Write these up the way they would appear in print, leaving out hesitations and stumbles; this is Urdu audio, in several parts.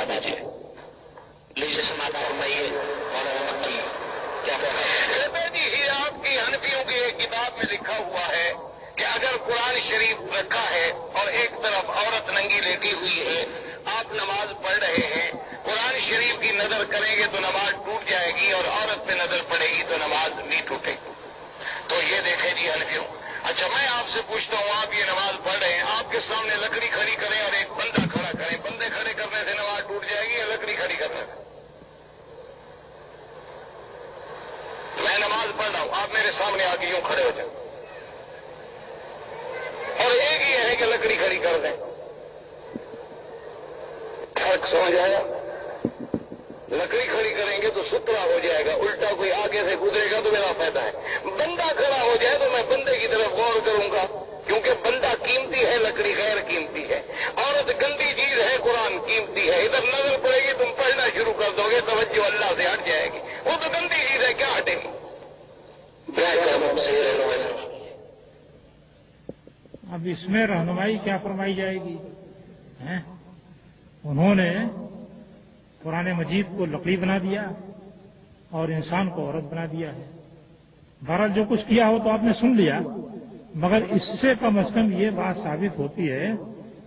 دیجیے. لیجیے سماعت فرمائیے. مولانا مکی کیا فرمائیے؟ جی یہ آپ کی حنفیوں کی ایک کتاب میں لکھا ہوا ہے کہ اگر قرآن شریف رکھا ہے اور ایک طرف عورت ننگی لیٹی ہوئی ہے، آپ نماز پڑھ رہے ہیں، قرآن شریف کی نظر کریں گے تو نماز ٹوٹ جائے گی اور عورت پہ نظر پڑے گی تو نماز نہیں ٹوٹے گی. تو یہ دیکھیں جی حنفیوں. اچھا میں آپ سے پوچھتا ہوں، آپ یہ نماز پڑھ رہے ہیں، آپ کے سامنے لکڑی کھڑی کریں اور ایک بندہ کھڑا کریں، بندے کھڑے کرنے سے نماز ٹوٹ جائے گی یا لکڑی کھڑی کرنے سے؟ میں نماز پڑھ رہا ہوں، آپ میرے سامنے آ کے یوں کھڑے ہو جائیں اور ایک ہی ہے کہ لکڑی کھڑی کر دیں. فرق سمجھ آیا؟ لکڑی کھڑی کریں گے تو سترا ہو جائے گا، الٹا کوئی آگے سے گزرے گا تو میرا فائدہ ہے. بندہ کھڑا ہو جائے تو میں بندے کی طرف غور کروں گا، کیونکہ بندہ قیمتی ہے، لکڑی غیر قیمتی ہے. عورت گندی چیز ہے، قرآن قیمتی ہے. ادھر نظر پڑے گی تم پڑھنا شروع کر دو گے، توجہ اللہ سے ہٹ جائے گی. وہ تو گندی چیز ہے، کیا ہٹے گی؟ اب اس میں رہنمائی کیا فرمائی جائے گی؟ انہوں نے قرآن مجید کو لکڑی بنا دیا اور انسان کو عورت بنا دیا ہے. بہرحال جو کچھ کیا ہو تو آپ نے سن لیا، مگر اس سے کم از کم یہ بات ثابت ہوتی ہے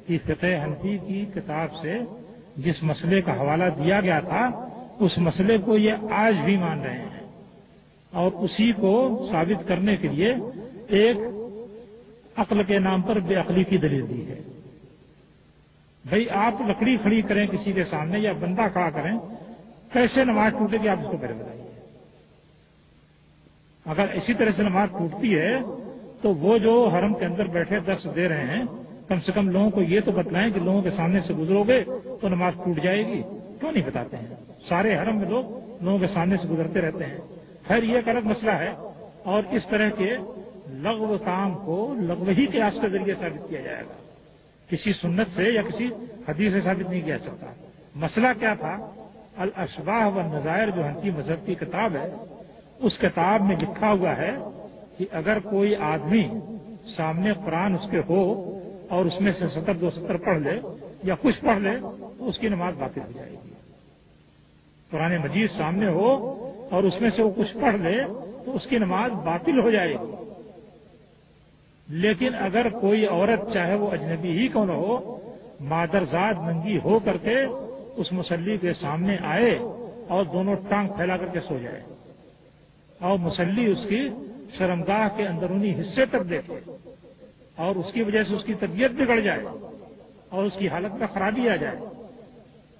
کہ فقہ حنفی کی کتاب سے جس مسئلے کا حوالہ دیا گیا تھا اس مسئلے کو یہ آج بھی مان رہے ہیں اور اسی کو ثابت کرنے کے لیے ایک عقل کے نام پر بے عقلی کی دلیل دی ہے. بھئی آپ لکڑی کھڑی کریں کسی کے سامنے یا بندہ کھڑا کریں، کیسے نماز ٹوٹے گی آپ اس کو پہلے بتائیے. اگر اسی طرح سے نماز ٹوٹتی ہے تو وہ جو حرم کے اندر بیٹھے درس دے رہے ہیں کم سے کم لوگوں کو یہ تو بتلائیں کہ لوگوں کے سامنے سے گزرو گے تو نماز ٹوٹ جائے گی. کیوں نہیں بتاتے ہیں؟ سارے حرم میں لوگوں کے سامنے سے گزرتے رہتے ہیں. خیر یہ ایک الگ مسئلہ ہے، اور اس طرح کے لغو کام کو لغو ہی قیاس کے ذریعے ثابت کیا جائے گا، کسی سنت سے یا کسی حدیث سے ثابت نہیں کیا سکتا. مسئلہ کیا تھا؟ الاشباہ والنظائر جو حنفی مذہب کی کتاب ہے، اس کتاب میں لکھا ہوا ہے کہ اگر کوئی آدمی سامنے قرآن اس کے ہو اور اس میں سے 70-270 پڑھ لے یا کچھ پڑھ لے تو اس کی نماز باطل ہو جائے گی. قرآن مجید سامنے ہو اور اس میں سے وہ کچھ پڑھ لے تو اس کی نماز باطل ہو جائے گی. لیکن اگر کوئی عورت چاہے وہ اجنبی ہی کیوں نہ ہو، مادرزاد ننگی ہو کر کے اس مصلی کے سامنے آئے اور دونوں ٹانگ پھیلا کر کے سو جائے اور مصلی اس کی شرمگاہ کے اندرونی حصے تک دیکھے اور اس کی وجہ سے اس کی طبیعت بگڑ جائے اور اس کی حالت میں خرابی آ جائے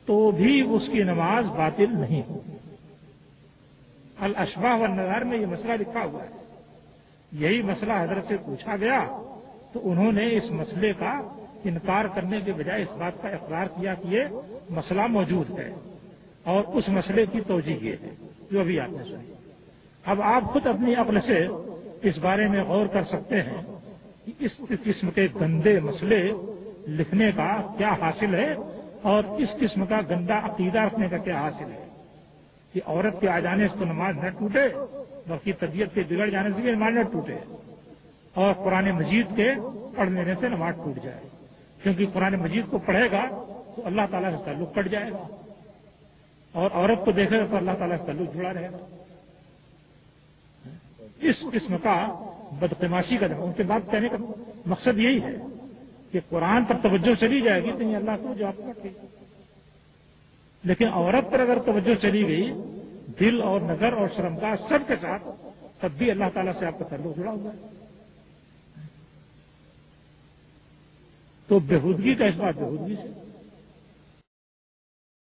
تو بھی اس کی نماز باطل نہیں ہوگی. الاشباہ والنظائر میں یہ مسئلہ لکھا ہوا ہے. یہی مسئلہ حضرت سے پوچھا گیا تو انہوں نے اس مسئلے کا انکار کرنے کے بجائے اس بات کا اقرار کیا کہ یہ مسئلہ موجود ہے اور اس مسئلے کی توجیہ یہ ہے جو ابھی آپ نے سنی. اب آپ خود اپنی عقل سے اس بارے میں غور کر سکتے ہیں کہ اس قسم کے گندے مسئلے لکھنے کا کیا حاصل ہے اور اس قسم کا گندا عقیدہ رکھنے کا کیا حاصل ہے کہ عورت کے آ جانے سے تو نماز نہ ٹوٹے بلکہ طبیعت کے بگڑ جانے سے بھی نماز نہ ٹوٹے اور قرآن مجید کے پڑھ لینے سے نماز ٹوٹ جائے. کیونکہ قرآن مجید کو پڑھے گا تو اللہ تعالیٰ سے تعلق کٹ جائے گا اور عورت کو دیکھے گا تو اللہ تعالیٰ سے تعلق جڑا رہے گا. اس قسم کا بدقماشی کا ان کے بات کہنے کا مقصد یہی ہے کہ قرآن پر توجہ چلی جائے گی تو یہ اللہ کو جواب رکھے گا. لیکن عورت پر اگر توجہ چلی گئی دل اور نظر اور شرمگاہ سب کے ساتھ تب بھی اللہ تعالیٰ سے آپ کا تعلق جڑا ہوا ہے. تو بےہودگی کا اس بات بےہودگی سے